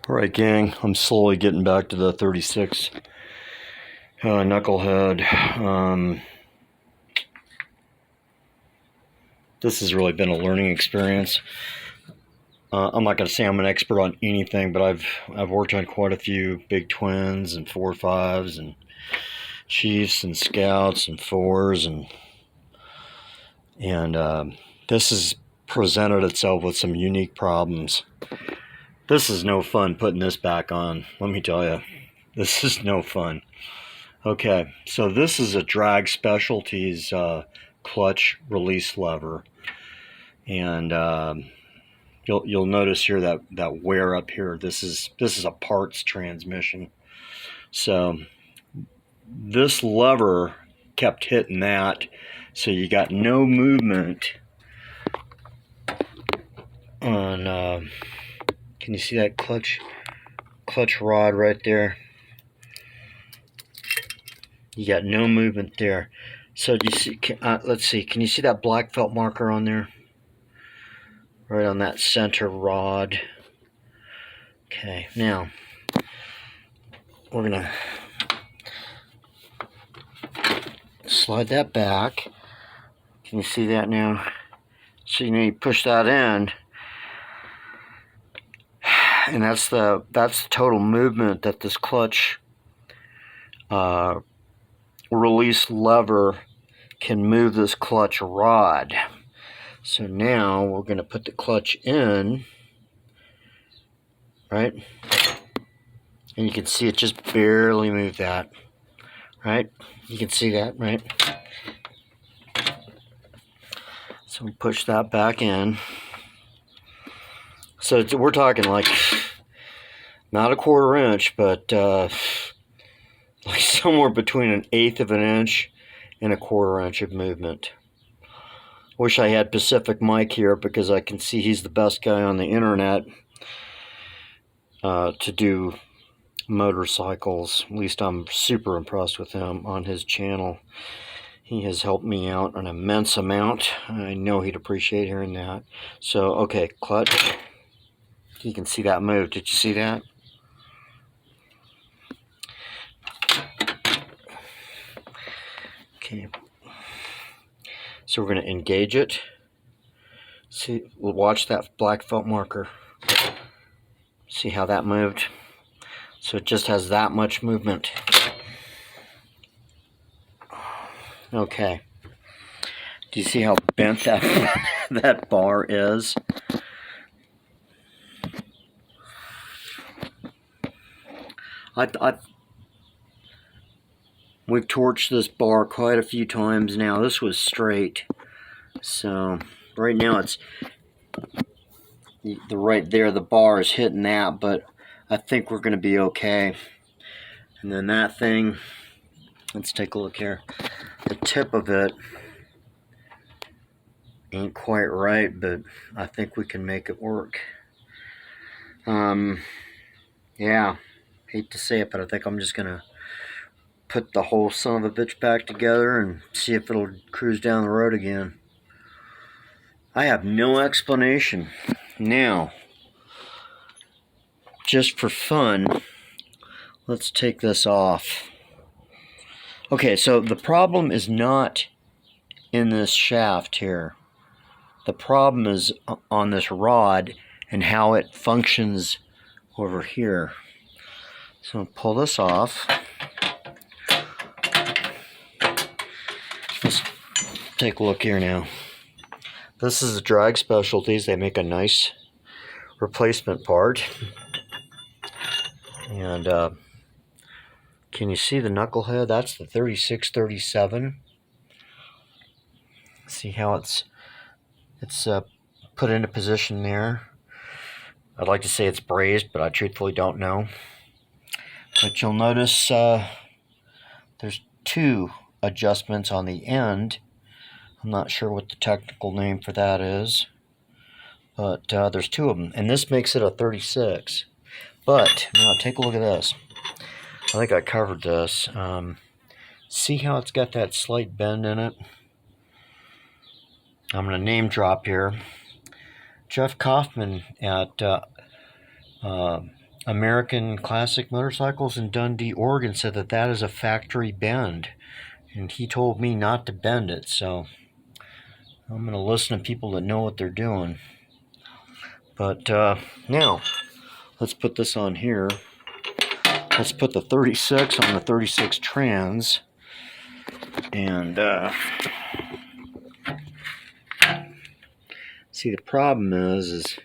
Alright, gang, I'm slowly getting back to the 36 Knucklehead. This has really been a learning experience. I'm not going to say I'm an expert on anything, but I've worked on quite a few big twins and 4.5s and chiefs and scouts and 4s, and this has presented itself with some unique problems. This is no fun putting this back on, let me tell you. This is no fun. Okay, so this is a drag specialties clutch release lever, and you'll notice here that wear up here. This is a parts transmission. So this lever kept hitting that, so you got no movement on. Can you see that clutch rod right there? You got no movement there. So do you see? Let's see. Can you see that black felt marker on there? Right on that center rod. Okay, now we're gonna slide that back. Can you see that now? So you push that in, and that's the total movement that this clutch release lever can move this clutch rod. So now we're going to put the clutch in, right? And you can see it just barely moved that, right? You can see that, right? So we push that back in. So we're talking like not a 1/4 inch, but like somewhere between 1/8 of an inch and a 1/4 inch of movement. Wish I had Pacific Mike here, because I can see he's the best guy on the internet to do motorcycles. At least I'm super impressed with him on his channel. He has helped me out an immense amount. I know he'd appreciate hearing that. So, okay, clutch. You can see that move. Did you see that? Okay. So we're going to engage it. See, we'll watch that black felt marker. See how that moved? So it just has that much movement. Okay. Do you see how bent that that bar is? We've torched this bar quite a few times now. This was straight. So right now it's right there, the bar is hitting that, but I think we're going to be okay. And then that thing, let's take a look here. The tip of it ain't quite right, but I think we can make it work. Yeah, hate to say it, but I think I'm just gonna put the whole son of a bitch back together and see if it'll cruise down the road again. I have no explanation. Now, just for fun, let's take this off. Okay, so the problem is not in this shaft here. The problem is on this rod and how it functions over here. So I'll pull this off. Let's take a look here now. This is the drag specialties. They make a nice replacement part. And can you see the knucklehead? That's the 3637. See how it's put into position there. I'd like to say it's brazed, but I truthfully don't know. But you'll notice there's 2 adjustments on the end. I'm not sure what the technical name for that is, but there's 2 of them, and this makes it a 36. But now take a look at this. I think I covered this. See how it's got that slight bend in it? I'm going to name drop here. Jeff Kaufman at American Classic Motorcycles in Dundee, Oregon said that that is a factory bend. And he told me not to bend it, so I'm going to listen to people that know what they're doing. But now, let's put this on here. Let's put the 36 on the 36 trans. And see, the problem is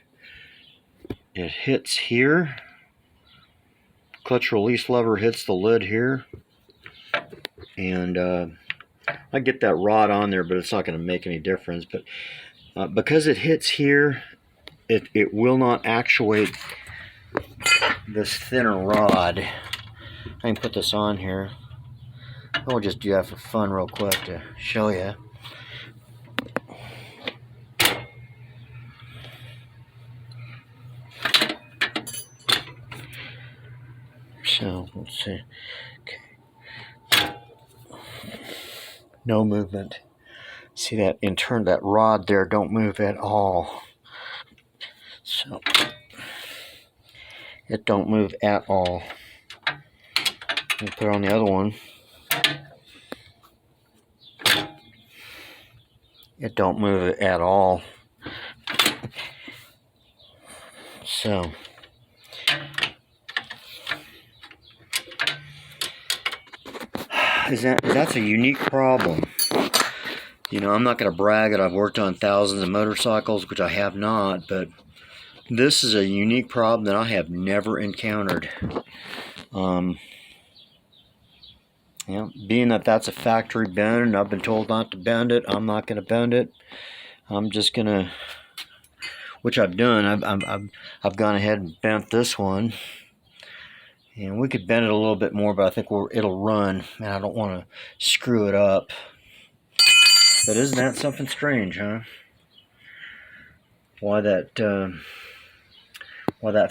it hits here. Clutch release lever hits the lid here. And I get that rod on there, but it's not going to make any difference. But because it hits here, it will not actuate this thinner rod. I can put this on here. I'll just do that for fun real quick to show you. So, let's see. Okay. No movement. See that in turn, that rod there don't move at all. So, it don't move at all. Let me put it on the other one. It don't move at all. So, that's a unique problem. You know, I'm not going to brag that I've worked on thousands of motorcycles, which I have not, but this is a unique problem that I have never encountered. Being that that's a factory bend and I've been told not to bend it, I'm not going to bend it. I'm just going to, which I've done, I've gone ahead and bent this one. And we could bend it a little bit more, but I think it'll run, and I don't want to screw it up. But isn't that something strange, huh? Why that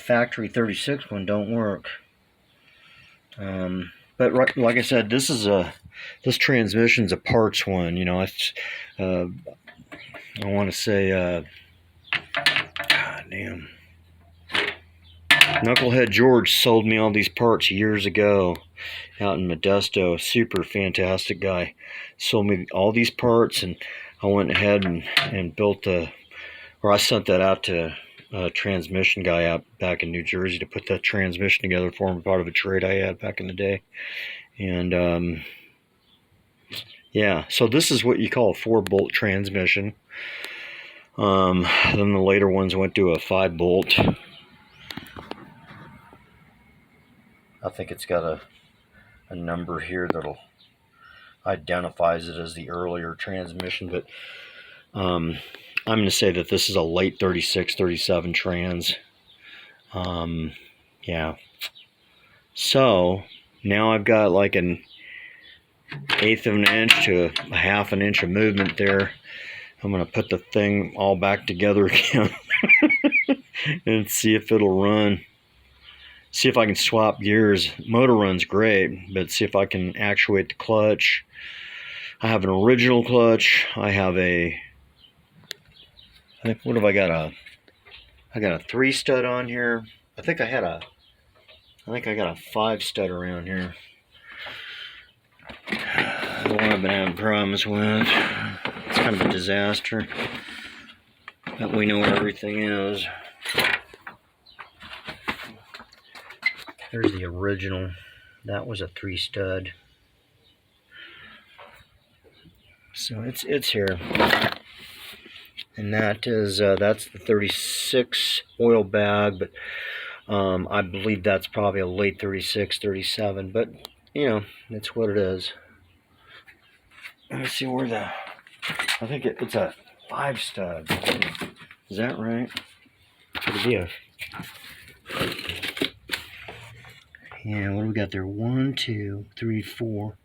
factory 36 one don't work? But like I said, this transmission's a parts one. You know, it's I want to say, God damn. Knucklehead George sold me all these parts years ago out in Modesto. Super fantastic guy. Sold me all these parts, and I went ahead and built I sent that out to a transmission guy out back in New Jersey to put that transmission together for him, part of a trade I had back in the day. And yeah, so this is what you call a 4-bolt transmission. Then the later ones went to a 5-bolt. I think it's got a number here that'll identifies it as the earlier transmission, but I'm going to say that this is a late 36, 37 trans. Yeah. So now I've got like an 1/8 of an inch to a 1/2 an inch of movement there. I'm going to put the thing all back together again and see if it'll run. See if I can swap gears. Motor runs great, but see if I can actuate the clutch. I have an original clutch. I have what have I got? I got a 3-stud on here. I think I got a 5-stud around here. The one I've been having problems with. It's kind of a disaster. But we know where everything is. There's the original. That was a 3-stud. So it's here. And that is that's the 36 oil bag, but I believe that's probably a late 36, 37, but you know, it's what it is. Let me see where I think it's a 5-stud. Is that right? Could it be a... Yeah, what do we got there? 1, 2, 3, 4.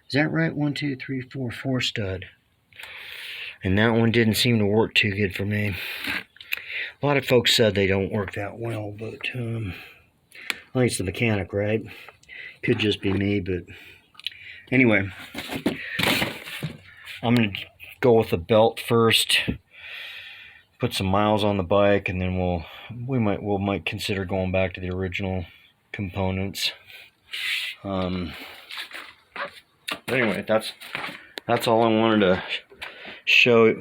Is that right? 1, 2, 3, 4, 4-stud. And that one didn't seem to work too good for me. A lot of folks said they don't work that well, but I think it's the mechanic, right? Could just be me, but anyway, I'm going to go with the belt first. put some miles on the bike, and then we might consider going back to the original components. Anyway, that's all I wanted to show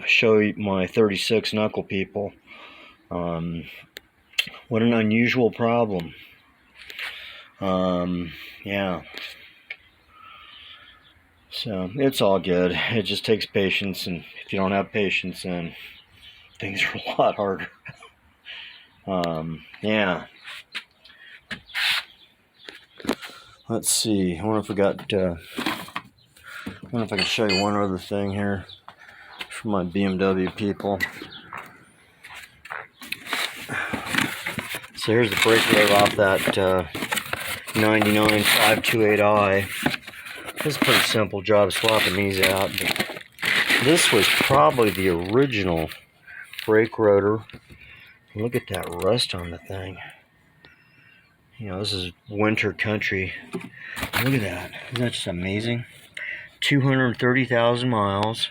my 36 knuckle people. What an unusual problem. Yeah. So it's all good. It just takes patience, and if you don't have patience, then things are a lot harder. Yeah. Let's see. I wonder if I can show you one other thing here for my BMW people. So here's the brake rotor off that 99 528i. This is a pretty simple job swapping these out. But this was probably the original brake rotor. Look at that rust on the thing. You know, this is winter country. Look at that. Isn't that just amazing? 230,000 miles.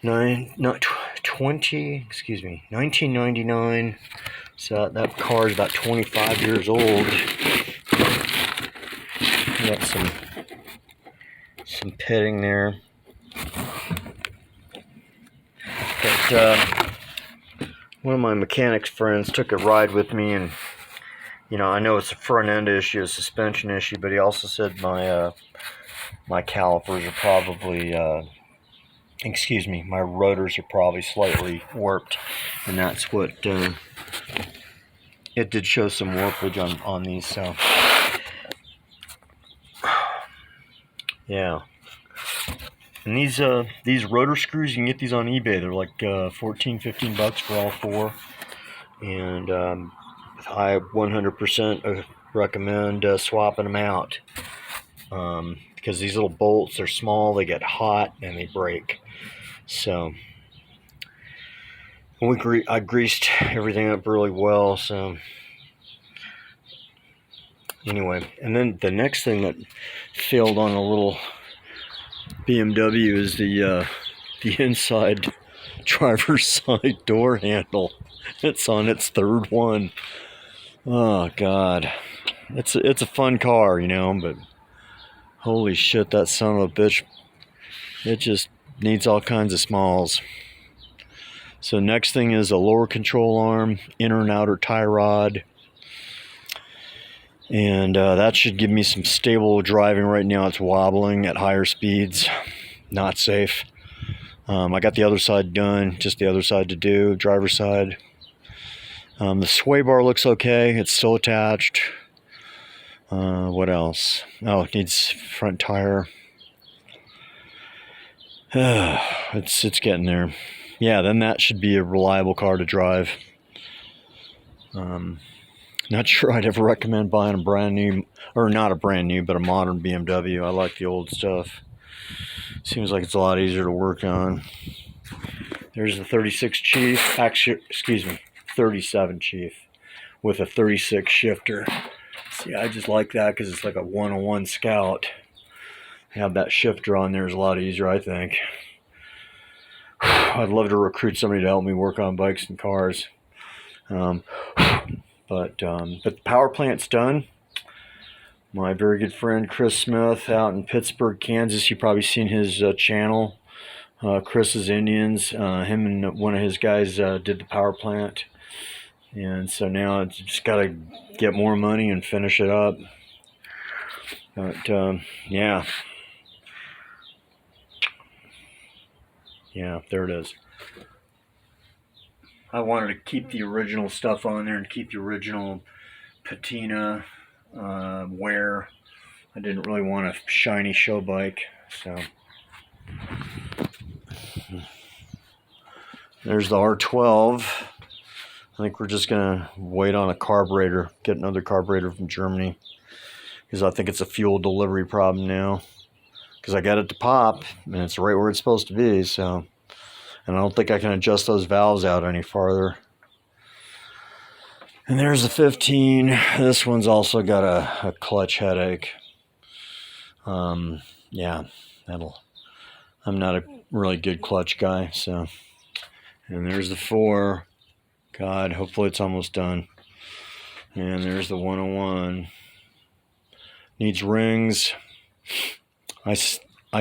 1999. So that car is about 25 years old. Got some pitting there. But one of my mechanics friends took a ride with me, and you know, I know it's a front end issue, a suspension issue, but he also said my calipers are probably my rotors are probably slightly warped, and that's what it did show some warpage on these. So yeah. And these rotor screws, you can get these on eBay. They're like $14-15 for all four. And I 100% recommend swapping them out. Because these little bolts are small, they get hot, and they break. So I greased everything up really well. So anyway, and then the next thing that failed on a little BMW is the inside driver's side door handle. It's on its third one. Oh God, it's a fun car, you know, but holy shit, that son of a bitch, it just needs all kinds of smalls. So next thing is a lower control arm, inner and outer tie rod. And that should give me some stable driving. Right now it's wobbling at higher speeds. Not safe. I got the other side done, just the other side to do, driver's side. The sway bar looks okay, it's still attached. What else? Oh, it needs front tire. It's getting there. Yeah, then that should be a reliable car to drive. Not sure I'd ever recommend buying a brand new, or not a brand new, but a modern BMW. I like the old stuff. Seems like it's a lot easier to work on. There's the 36 Chief, actually, 37 Chief with a 36 shifter. See, I just like that because it's like a 101 Scout. Have that shifter on there is a lot easier, I think. I'd love to recruit somebody to help me work on bikes and cars. But the power plant's done. My very good friend Chris Smith out in Pittsburgh, Kansas. You've probably seen his channel, Chris's Indians. Him and one of his guys did the power plant. And so now it's just got to get more money and finish it up. But yeah. Yeah, there it is. I wanted to keep the original stuff on there and keep the original patina wear. I didn't really want a shiny show bike, so there's the R12. I think we're just gonna wait on a carburetor, get another carburetor from Germany, because I think it's a fuel delivery problem now, because I got it to pop and it's right where it's supposed to be. So, and I don't think I can adjust those valves out any farther. And there's the 15. This one's also got a clutch headache. Yeah, I'm not a really good clutch guy, so And there's the 4. God, hopefully it's almost done. And there's the 101. Needs rings. I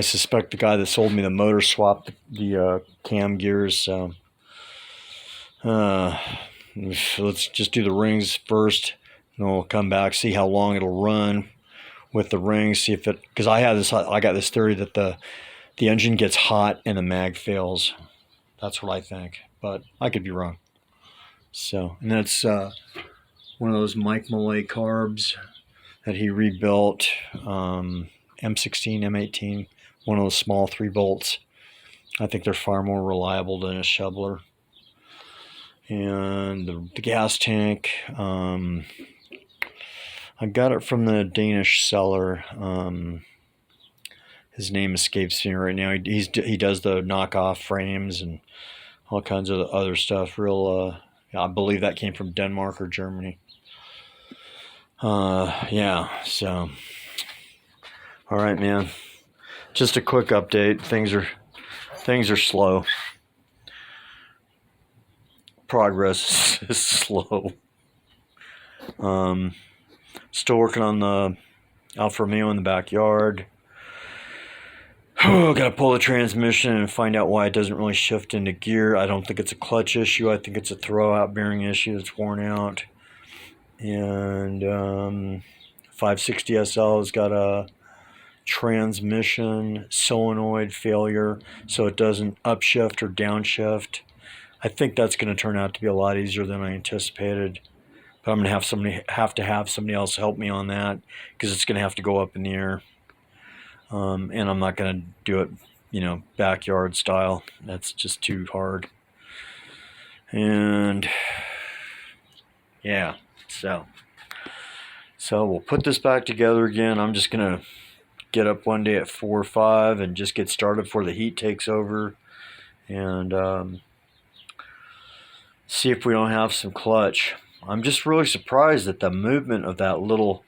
suspect the guy that sold me the motor swapped the cam gears. So let's just do the rings first. And we'll come back, see how long it'll run with the rings. See if it, because I got this theory that the engine gets hot and the mag fails. That's what I think, but I could be wrong. So, and that's one of those Mike Malay carbs that he rebuilt, M16, M18, one of those small 3 bolts. I think they're far more reliable than a Shebler. And the gas tank, I got it from the Danish seller. His name escapes me right now. He does the knockoff frames and all kinds of other stuff. I believe that came from Denmark or Germany. Yeah, so all right, man. Just a quick update. Things are slow. Progress is slow. Still working on the Alfa Romeo in the backyard. Gotta pull the transmission and find out why it doesn't really shift into gear. I don't think it's a clutch issue. I think it's a throwout bearing issue that's worn out. And 560 SL has got a transmission solenoid failure, so it doesn't upshift or downshift. I think that's going to turn out to be a lot easier than I anticipated. But I'm going to have somebody else help me on that, because it's going to have to go up in the air. And I'm not going to do it, backyard style. That's just too hard. And yeah, so we'll put this back together again. I'm just going to get up one day at 4 or 5 and just get started before the heat takes over, and see if we don't have some clutch. I'm just really surprised at the movement of that little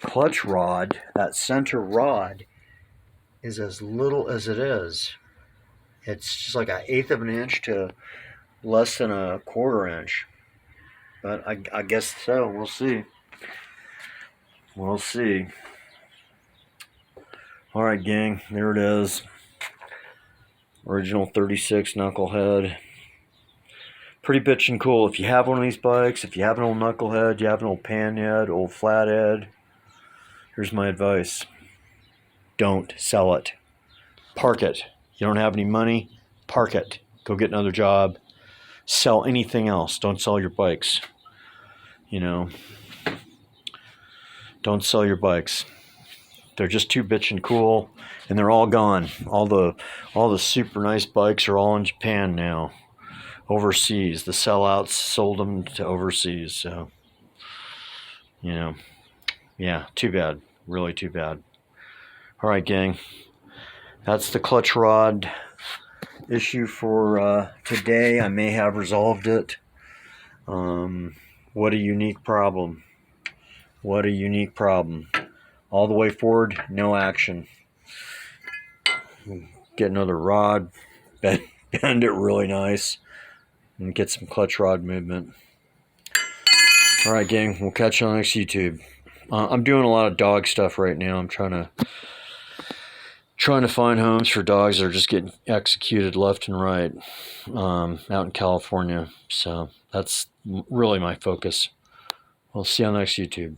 clutch rod. That center rod is as little as it is. It's just like 1/8 of an inch to less than 1/4 inch. But I guess so. We'll see. We'll see. All right, gang. There it is. Original 36 Knucklehead. Pretty bitchin' cool. If you have one of these bikes, if you have an old Knucklehead, you have an old Panhead, old Flathead, here's my advice. Don't sell it. Park it. You don't have any money? Park it. Go get another job. Sell anything else. Don't sell your bikes. Don't sell your bikes. They're just too bitchin' cool, and they're all gone. All the super nice bikes are all in Japan now. Overseas. The sellouts sold them to overseas. So, yeah, too bad. Really too bad. All right, gang. That's the clutch rod issue for today. I may have resolved it. What a unique problem. What a unique problem. All the way forward, no action. Get another rod, bend it really nice, and get some clutch rod movement. All right, gang. We'll catch you on the next YouTube. I'm doing a lot of dog stuff right now. I'm trying to find homes for dogs that are just getting executed left and right out in California. So that's really my focus. We'll see you on the next YouTube.